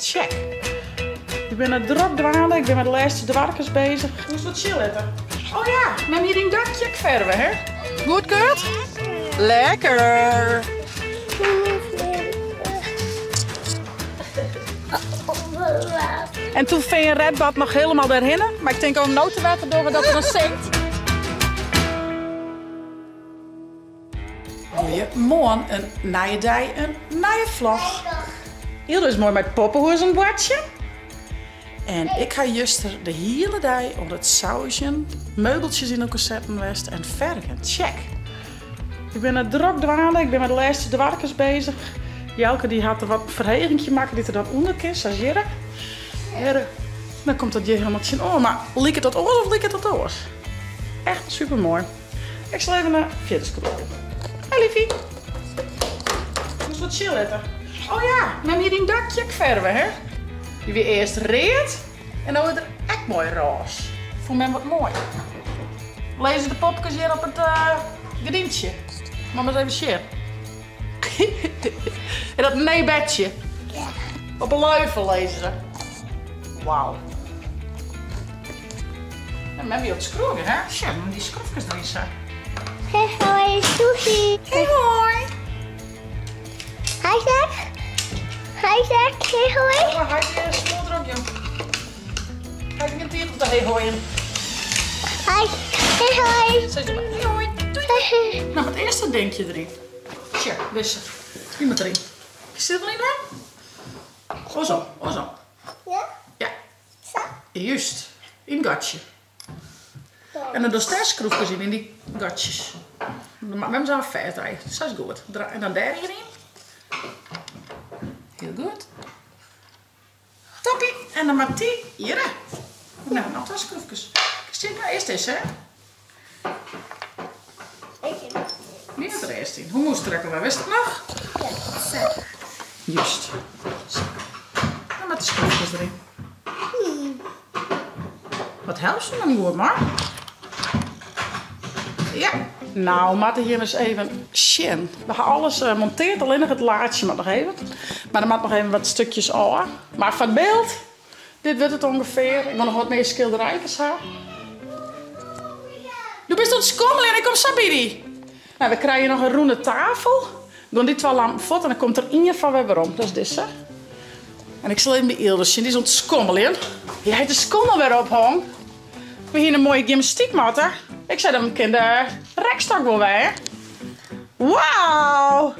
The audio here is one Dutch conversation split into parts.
check. Ik ben het druk dwalen, ik ben met de laatste dwarkers bezig. Moest wat chill eten. Oh ja, neem hier een dakje verven, hè? Goed, Kurt? Lekker! En toen vind je Redbad nog helemaal daarheen. Maar ik denk ook notenwater door dat er een zingt. Goedemorgen, een nieuwe dag, een nieuwe vlog. Hilde is mooi met poppenhoes een bordje. En ik ga juist de hele dag op het sausje, meubeltjes in elkaar zetten west en vergen. Check. Ik ben het druk dwalen, ik ben met de laatste dwarkers bezig. Jelke die had er wat verhegingje maken die er dan onder kist, als jere. Dan komt dat je helemaal zien. Oh, maar liek het dat oors of liek het dat oors? Echt super mooi. Ik zal even naar verder scrollen. Hé liefie. Ik moest wat chill eten. Oh ja, neem hier een dakje verven, hè? Die weer eerst reed en dan wordt er echt mooi roze. Voor mij wat mooi. Lezen de popjes hier op het gedientje. Mama eens even share. En dat nee-bedje. Op een luifel lezen ze. Wauw. En met wie op het schroeven, hè? Tja, die schroefjes erin zijn. Hey, hoi, Susie. Hey, hoi. Hi, Zack. Hi, Zack. Hey, hoi. Oh, hij is smol erop, joh. Hij heeft een tier op de hey hoi in. Hi. Hey, hoi. Zeg maar, hey hoi. Doei. Nou, het eerste denkje erin. Tja, dus iemand erin. Is dit er niet aan? Oh zo, oh zo. Ja? Ja, Zo. juist. In gatje. En dan doe je schroefjes in die gatjes. Dan maken we zo'n vet uit. Dat is goed. En dan daar hierin. Heel goed. Toppie. En dan maakt die hier. Nou, nog 2 schroefjes. Kijk, nou eerst eens, hè. Niet het er eerst in. Hoe moest trekken we? Wist het nog? Ja, zo. Juist. Zo. En met de schroefjes erin. Wat helpt ze dan goed, maar? Ja. Nou, Matte hier eens even shin. We gaan alles monteerd, alleen nog het laadje maar nog even. Maar dan maakt nog even wat stukjes aan. Maar van het beeld, dit wordt het ongeveer. Ik wil nog wat meer schilderijtjes hebben. Du bist ons skommelen en ik kom Sabiri. Nou, we krijgen nog een roene tafel. Ik doe die 2 lampen voort en dan komt er in van weer om. Dat is dit, hè. En ik zal even bij Ilde zien, die is ontskommelen. Je heeft de skommel weer ophangen. We hier een mooie gymnastiekmatten. Ik zei dat ik de rekstok wel weer. Wauw!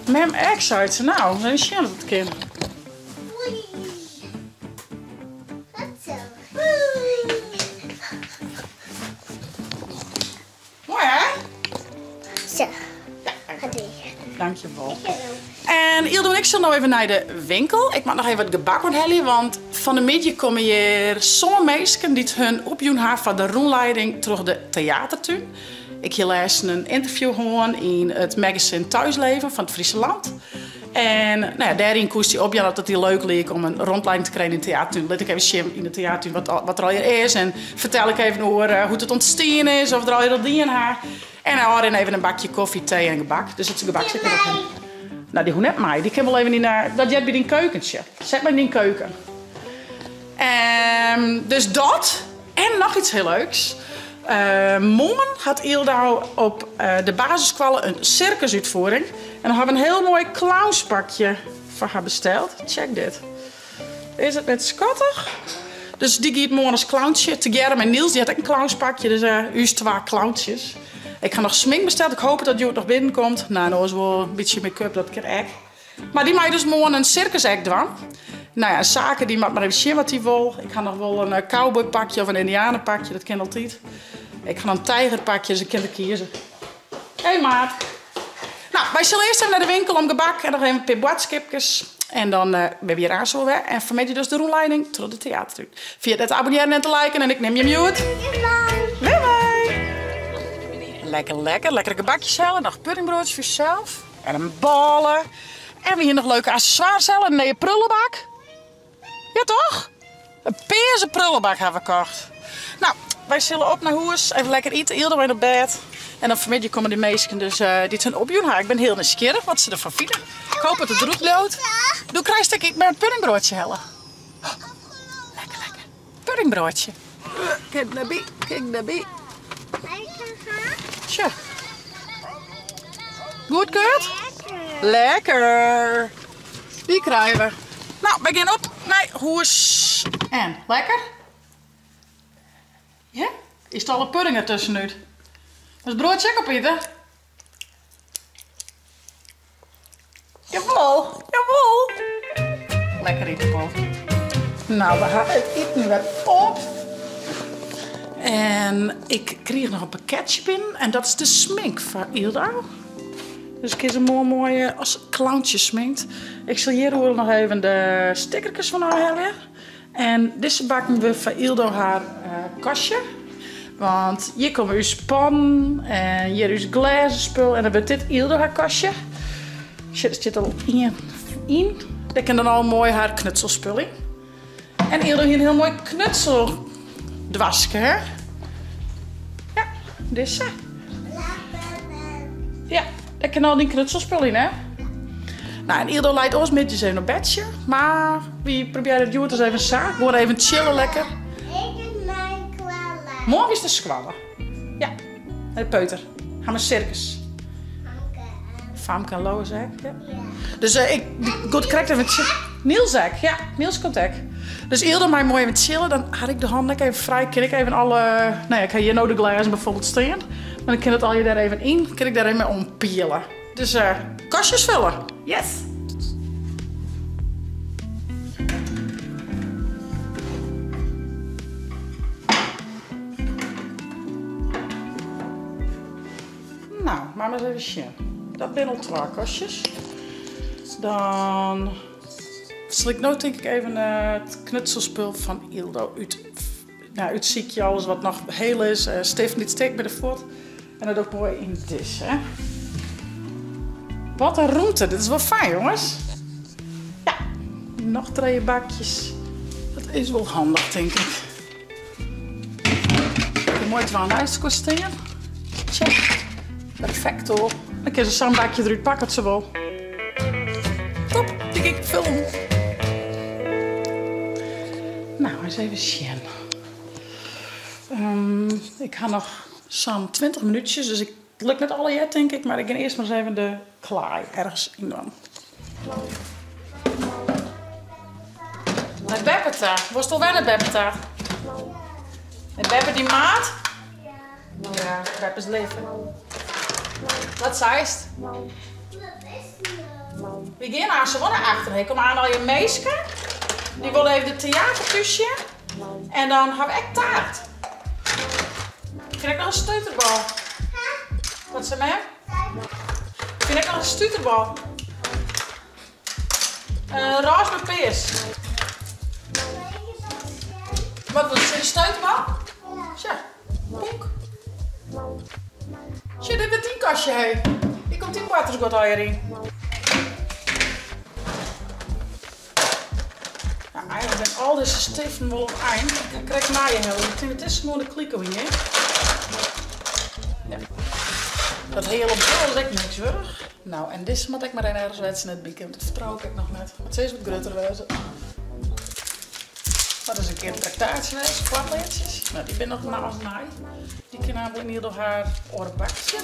Mem X uit ze nou, dat is je dat kind. Oei. Wat zo. Mooi hè? Zo. Ja, dankjewel. wel. En Ildo en ik zullen nou even naar de winkel. Ik mag nog even wat gebak onthellen, want van de middag komen hier sommige mensen die hun opjoen hebben van de rondleiding door de theatertuin. Ik heb laatst een interview gehoord in het magazine Thuisleven van het Friese Land. En nou ja, daarin koest hij op dat het heel leuk leek om een rondleiding te krijgen in de theatertuin. Laat ik even zien in de theatertuin wat er al hier is. En vertel ik even over hoe het ontstaan is, of er al heel dingen haar. En dan hadden even een bakje koffie, thee en gebak. Dus het gebak zit er ook in. Nou, die hoe net mij. Die kan wel even in naar. Dat jij bij die keukentje. Zet maar in die keuken. Dus dat. En nog iets heel leuks. Morgen had Ildau op de basiskwallen een circusuitvoering. En dan hebben we een heel mooi clownspakje van haar besteld. Check dit. Is het net schattig? Dus die gaat morgen als clowntje. Together met Niels, die had ook een clownspakje. Dus u is 2 clowntjes. Ik ga nog smink bestellen. Ik hoop dat je nog binnenkomt. Nou, dat is wel een beetje make-up, dat kan echt. Maar die maakt dus morgen een circusact doen. Nou ja, zaken die maakt maar even zien wat hij wil. Ik ga nog wel een cowboypakje of een indianenpakje, dat ken altijd. Ik ga een tijgerpakje, dus ik kan het kiezen. Hé maat. Nou, wij zullen eerst even naar de winkel om gebak en nog even een paar boodschapjes. En dan ben we hier aan zo weer. En vermeed je dus de rondleiding door de theater. Via het abonneren en te liken en ik neem je mute. Bye bye. Lekker, lekker. Lekkere gebakjes halen. Nog puddingbroodjes voor jezelf. En een ballen. En we hier nog leuke accessoires halen. Nee, een prullenbak. Ja toch? Een peerse prullenbak hebben we gekocht. Nou, wij zullen op naar huis. Even lekker eten. Eerder in op bed. En dan vanmiddag komen die meisjes dus dit hun opjoen. Ik ben heel nieuwsgierig wat ze ervan vinden. Ik hoop dat het roet loopt. Doe krijg Ga je ik met het puddingbroodje hellen? Lekker, lekker. Puddingbroodje. Kijk daarbij, kijk daarbij. Tja. Goed, Kurt? Lekker. Die krijgen we. Nou, begin op. Nee, hoes. En, lekker? Ja? Is er al een pudding ertussen nu? Dat is broodje ook op eten? Jawel, jawel. Lekker eten, Paul. Nou, we gaan het eten weer op. En ik kreeg nog een pakketje binnen. En dat is de smink van Ilda. Dus ik heb ze mooi als clowntje sminkt. Ik zal hier nog even de stickertjes van haar hebben. En deze bakken we van Ilda haar kastje. Want hier komen uw pan en hier is glazenspul. En dan wordt dit Ilda haar kastje. Er zit al in. Daar kan dan al mooi haar knutselspul in. En Ilda hier een heel mooi knutseldwasje, hè? Ja, deze. Ja, daar kan al die knutselspul in, hè? Nou, en Ilda leidt ons met even een bedje. Maar wie probeert het joh eens even samen. Gewoon even chillen lekker. Morgen is de squallen. Ja, de peuter. Gaan we circus. Famke en Lois, hè? Ja. Dus ik krijg even Niels, ja, Niels komt ook. Dus eerder mij mooi even chillen, dan had ik de handen even vrij. Kan ik even alle, nou ja, ik ga hier nou de glazen bijvoorbeeld staan. Maar dan kan het al je daar even in, kan ik daar even ompielen. Dus kastjes vullen. Yes! Nou, maar eens even zien. Dat zijn al 2 kastjes. Dan zal ik nou denk ik even het knutselspul van Ildo uit het ziekje, alles wat nog heel is. Steven dit steekt met de voet. En dat ook mooi in dit, hè. Wat een route. Dit is wel fijn, jongens. Ja, nog 2 bakjes. Dat is wel handig, denk ik. Mooi 2 ijskostingen. Check. Perfecto. Dan kun je zo'n bakje eruit pakken, het ze wel. Top, ik film. Nou, eens even zien. Ik ga nog zo'n 20 minuutjes, dus het lukt met alle jet, denk ik. Maar ik ga eerst maar eens even de klaai ergens in doen. Met Beppeta. Was het al wel een Beppeta? En Beppe die maat? Ja, Beppe's leven. Wat zei het? We gaan naar ze naar achter. Ik kom aan al je meisje. Die wil even de theatertusje. En dan hebben we echt taart. Vind ik nog een stuiterbal? Wat zei mij? Vind ik nog een stuiterbal? Roos met peers. Wat is een stuiterbal? Tja, boek. Tja, dit is een 10 kastje, hé. Hier komt 10 watersgot hierin. Nou, eigenlijk ben al deze steven wel op het eind. Ik krijg na je heel. Ik denk het is gewoon een kliko hier. Ja. Dat hele bol is echt niks hoor. Nou, en dit moet ik maar ergens wetsen het weekend. Dat vertrouw ik nog net. Het is wat groter wezen. Dat is een keer een tractatie geweest, kwartleertjes. Nou, die ben nog na als naai. Die kan namelijk hier door haar oorbakje.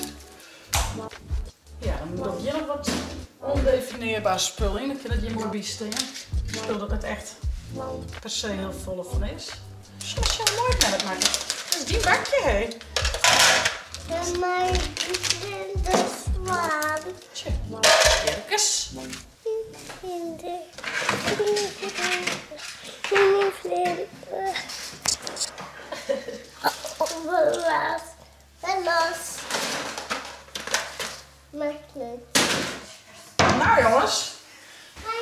Ja, dan moet ook hier nog wat ondefinieerbaar spul in. Dan kan het hier maar biesten. Spul dat het echt per se heel vol van is. Zo is heel mooi met het maken. Dat is die bakje, hé. En mijn de zwaan. Tje, kerkes. Nou jongens,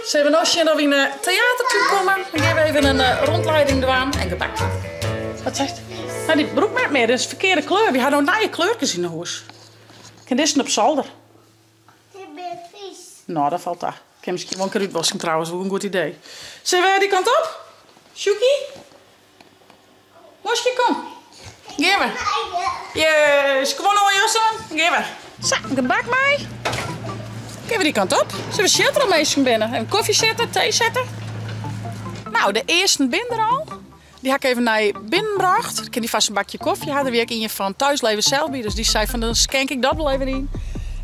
ze hebben als je nog in een theater toe komen, dan geven we even een rondleiding doen en gebakje. Wat zegt? Nou, die broek met meer, dat is verkeerde kleur. We hadden nou je kleurtjes in de hoes. Kan dit op zolder? Ik ben vies. Nou, dat valt daar. Ik kan misschien wel een keer uitwassen trouwens, ook een goed idee. Zullen we die kant op? Sjoekie? Mosje, kom. Geef me. Yes, kom maar, Jossan. Geef me. Zo, de bak mij. even die kant op. Zullen we shit er al mee binnen? Even koffie zetten, thee zetten. Nou, de eerste binnen er al. Die heb ik even naar je binnenbracht. Ik heb die vast een bakje koffie hadden. Die ik in je van thuisleven zelf. Dus die zei van, dan skank ik dat wel even in.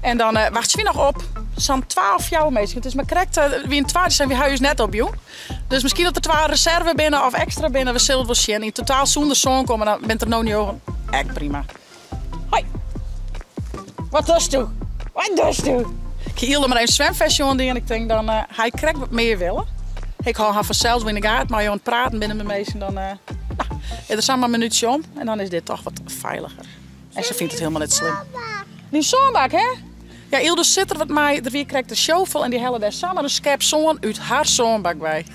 En dan wacht ze weer nog op. Zo'n 12 jaar mee. Het is maar correct, wie een 12 zijn we huis net op, joh. Dus misschien dat er 12 reserve binnen of extra binnen. We zullen het wel zien. In totaal zonder zon komen, dan bent er nou niet over. Echt prima. Hoi. Wat doet u? Wat doet u? Ik hield maar even een zwemvestje aan die en ik denk dan, hij krijgt wat meer willen. Ik hou haar vanzelf in de gaten, maar je aan het praten binnen mijn meest. En dan is er samen een minuutje om en dan is dit toch wat veiliger. En ze vindt het helemaal niet slim. Die zonbak, hè? Ja, Ilde zit er wat mij, er weer krijgt de shovel en die helle daar samen een schep zon uit haar zonbak bij. Dat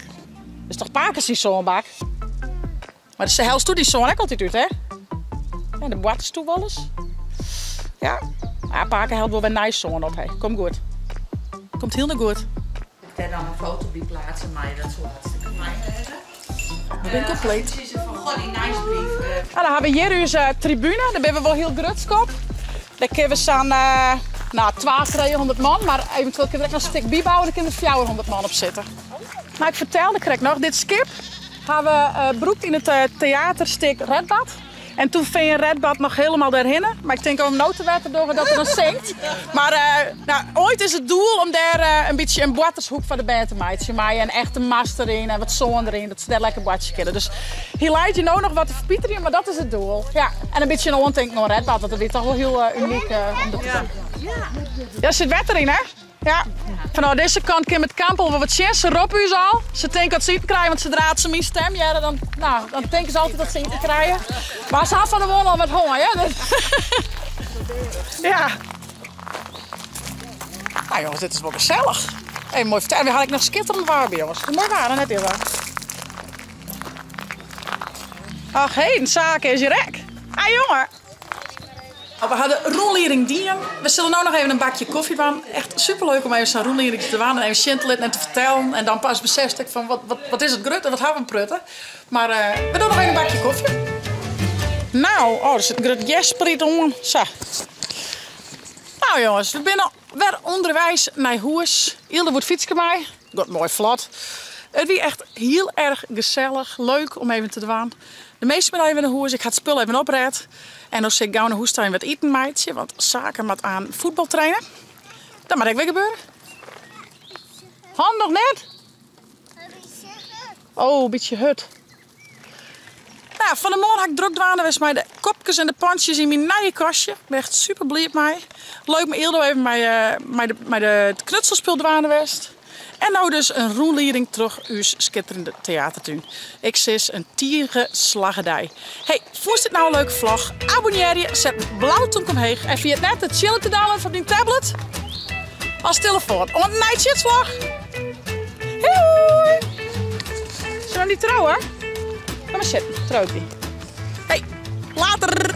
is toch pakers die zonbak? Maar de helst doet die zon ook altijd uit, hè? Ja, de boat is toe wel eens. Ja, paken helpt wel bij nice zon op, hè? Komt goed. Komt heel goed. Ik heb dan een foto bij plaatsen, maar dat is wel hartstikke fijn. Ik ben compleet. Precies van, goh, die nice brief. Dan hebben we hier onze tribune, daar ben we wel heel grutskop. Daar kunnen we staan, 200 man, maar eventueel kunnen we er nog een stuk bijbouwen, daar kunnen er 400 man op zitten. Nou, ik vertelde, krijg nog, dit skip hebben we broekt in het theaterstuk Redbad. En toen vind je Redbad nog helemaal daarheen. Maar ik denk om notenwetten door dat er dan zinkt. Maar ooit is het doel om daar een beetje een boatershoek van de band te maken. Maar een echte mast erin en wat zon erin. Dat ze daar lekker boatje kunnen. Dus hier leidt je nou nog wat te verpieteren, maar dat is het doel. Ja. En een beetje een ontdenken naar Redbad. Want dat is toch wel heel uniek om dat te doen. Ja, er zit wet erin, hè? Ja. Van deze kant kan met Kampel wel wat chess. Ze roepen u al. Ze denken dat ze iets krijgen, want zodra ze mijn stem ja, dan denken ze altijd dat ze iets krijgen. Maar ze had van de won al met honger, hè? Dus... ja. Nou jongens, dit is wel gezellig. Hey, mooi vertellen. Had ik nog schitterend waar bij jongens. Mooi waar, net even. Ach, hé, een zaken is je rek. Ah jongen. We hadden roenlering dieren. We zullen nu nog even een bakje koffie doen. Echt superleuk om even zo'n roenlering te doen en even shintelen en te vertellen. En dan pas besefte ik van wat is het grut en wat hebben we prutten. Maar we doen nog even een bakje koffie. Nou, er zit een grut jespriet om. Zo. Nou jongens, we zijn weer onderwijs naar huis. Ilde wordt fietsen mij. Gaat mooi vlot. Het was echt heel erg gezellig, leuk om even te doen. De meeste mensen even naar huis. Ik ga het spul even opredden. En dan zeg ik gauw naar huis wat eten meidje. Want zaken met aan voetbal trainen. Dat moet ik weer gebeuren. Hand nog net? Oh, een beetje hut. Nou, van de morgen heb ik druk gedaan. Er was mij de kopjes en de pandjes in mijn nieuwe kastje. Ik ben echt super blij met mij. Leuk me Ildo even met de knutselspul gedaan geweest. En nou dus een roenlering terug uw schitterende theatertuin. Ik zie een tieren slaggedij. Hey, vond je dit nou een leuke vlog? Abonneer je, zet blauwtoen omheen. En via het net het chillen te downloaden van die tablet. Als telefoon. Om een night vlog. Hoi! Zullen we niet trouwen? Kom maar zitten, trouwt die. Hey, later!